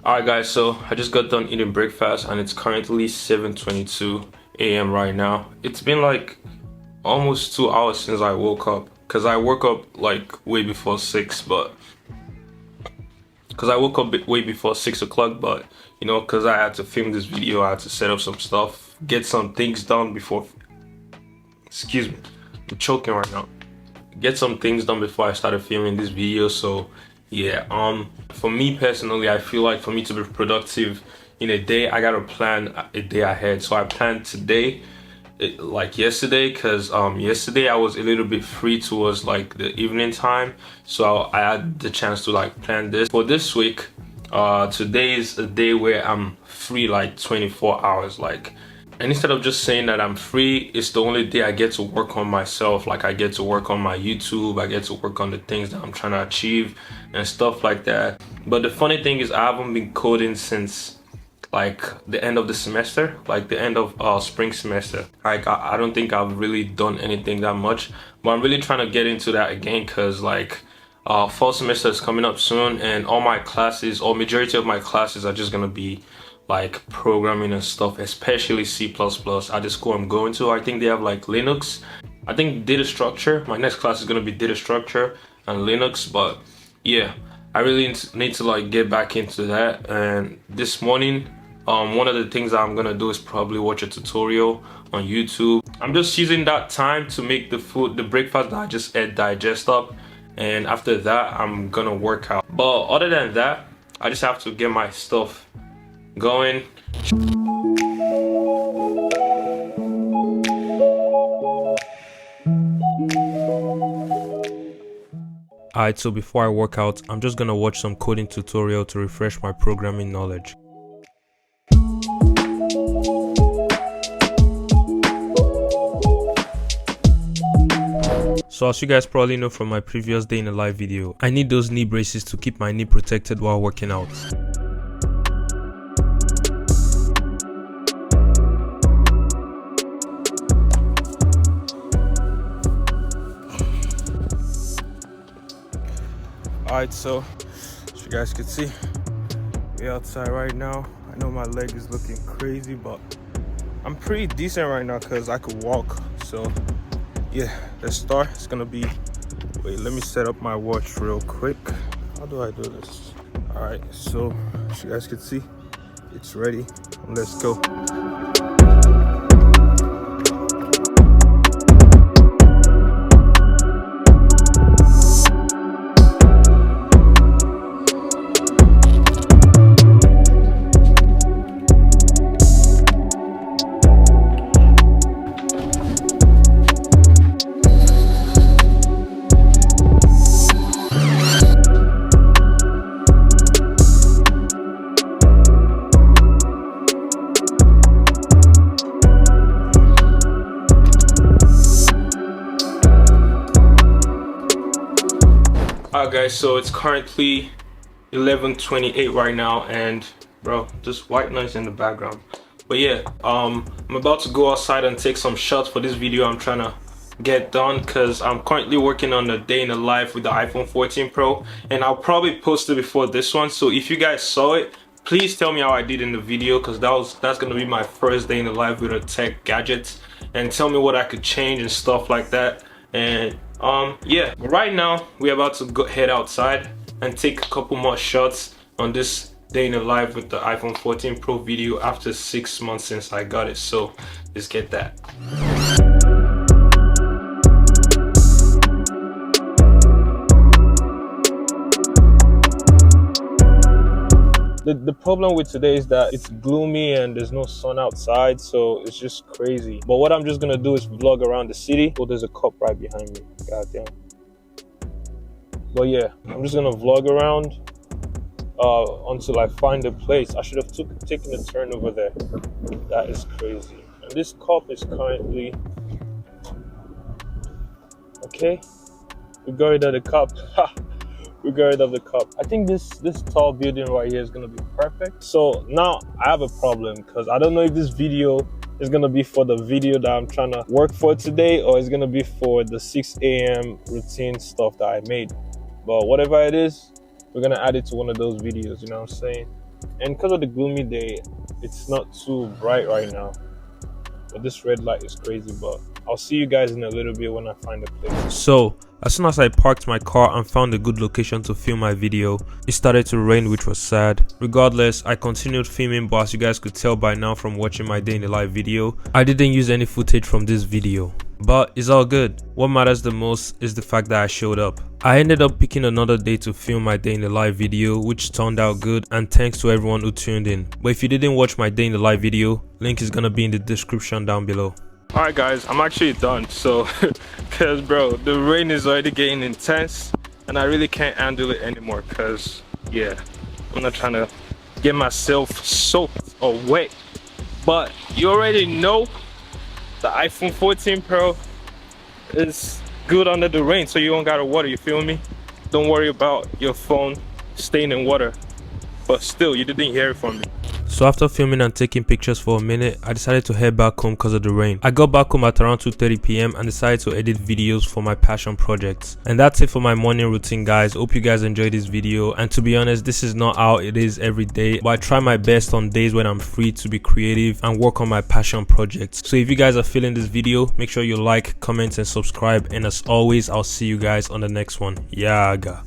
Alright guys, so I just got done eating breakfast and it's currently 7:22 a.m. right now. It's been like almost 2 hours since I woke up because I woke up like way before 6, but because I woke up way before 6 o'clock, but you know, because I had to film this video, I had to set up some stuff, get some things done before, excuse me, I'm choking right now, get some things done before I started filming this video. So yeah, for me personally, I feel like for me to be productive in a day, I gotta plan a day ahead. So I planned today, like yesterday, because yesterday I was a little bit free towards like the evening time, so I had the chance to like plan this for this week. Today is a day where I'm free like 24 hours, like, and instead of just saying that I'm free, it's the only day I get to work on myself. Like I get to work on my YouTube, I get to work on the things that I'm trying to achieve and stuff like that. But the funny thing is I haven't been coding since like the end of the semester, like the end of spring semester. Like I don't think I've really done anything that much, but I'm really trying to get into that again, because like fall semester is coming up soon, and all my classes, or majority of my classes, are just gonna be like programming and stuff, especially C++ at the school I'm going to. I think they have like Linux, I think data structure. My next class is gonna be data structure and Linux. But yeah, I really need to like get back into that. And this morning, one of the things that I'm gonna do is probably watch a tutorial on YouTube. I'm just using that time to make the breakfast that I just ate digest up, and after that I'm gonna work out. But other than that, I just have to get my stuff going. Alright, so before I work out, I'm just gonna watch some coding tutorial to refresh my programming knowledge. So as you guys probably know from my previous day in a live video, I need those knee braces to keep my knee protected while working out. Alright, so as you guys can see, we're outside right now. I know my leg is looking crazy, but I'm pretty decent right now because I could walk. So yeah, let's start. It's gonna be, wait, let me set up my watch real quick. How do I do this? Alright, so as you guys can see, it's ready. Let's go. Alright guys, so it's currently 11:28 right now, and bro, just white noise in the background. But yeah, I'm about to go outside and take some shots for this video I'm trying to get done, because I'm currently working on a day in the life with the iPhone 14 Pro, and I'll probably post it before this one. So if you guys saw it, please tell me how I did in the video, because that's gonna be my first day in the life with a tech gadget, and tell me what I could change and stuff like that. And yeah, but right now we're about to go head outside and take a couple more shots on this day in the life with the iPhone 14 Pro video after 6 months since I got it. So let's get that. The problem with today is that it's gloomy and there's no sun outside, so it's just crazy. But what I'm just gonna do is vlog around the city. Oh, there's a cop right behind me. God damn. But yeah, I'm just gonna vlog around until I find a place. I should have taken a turn over there. That is crazy. And this cop is currently... Okay, we got rid of the cop. We got rid of the cop. I think this tall building right here is gonna be perfect. So now I have a problem, because I don't know if this video is gonna be for the video that I'm trying to work for today, or it's gonna be for the 6 a.m. routine stuff that I made. But whatever it is, we're gonna add it to one of those videos, you know what I'm saying? And because of the gloomy day, it's not too bright right now. But this red light is crazy. But I'll see you guys in a little bit when I find a place. So, as soon as I parked my car and found a good location to film my video, it started to rain, which was sad. Regardless, I continued filming, but as you guys could tell by now from watching my day in the life video, I didn't use any footage from this video. But it's all good. What matters the most is the fact that I showed up. I ended up picking another day to film my day in the live video, which turned out good, and thanks to everyone who tuned in. But if you didn't watch my day in the live video, link is gonna be in the description down below. Alright guys, I'm actually done. So cause bro, the rain is already getting intense and I really can't handle it anymore, cause yeah, I'm not trying to get myself soaked or wet. But you already know the iPhone 14 Pro is good under the rain, so you don't gotta water, you feel me? Don't worry about your phone staying in water. But still, you didn't hear it from me. So after filming and taking pictures for a minute, I decided to head back home because of the rain. I got back home at around 2:30 p.m. and decided to edit videos for my passion projects. And that's it for my morning routine, guys. Hope you guys enjoyed this video. And to be honest, this is not how it is every day, but I try my best on days when I'm free to be creative and work on my passion projects. So if you guys are feeling this video, make sure you like, comment and subscribe. And as always, I'll see you guys on the next one. Yaga.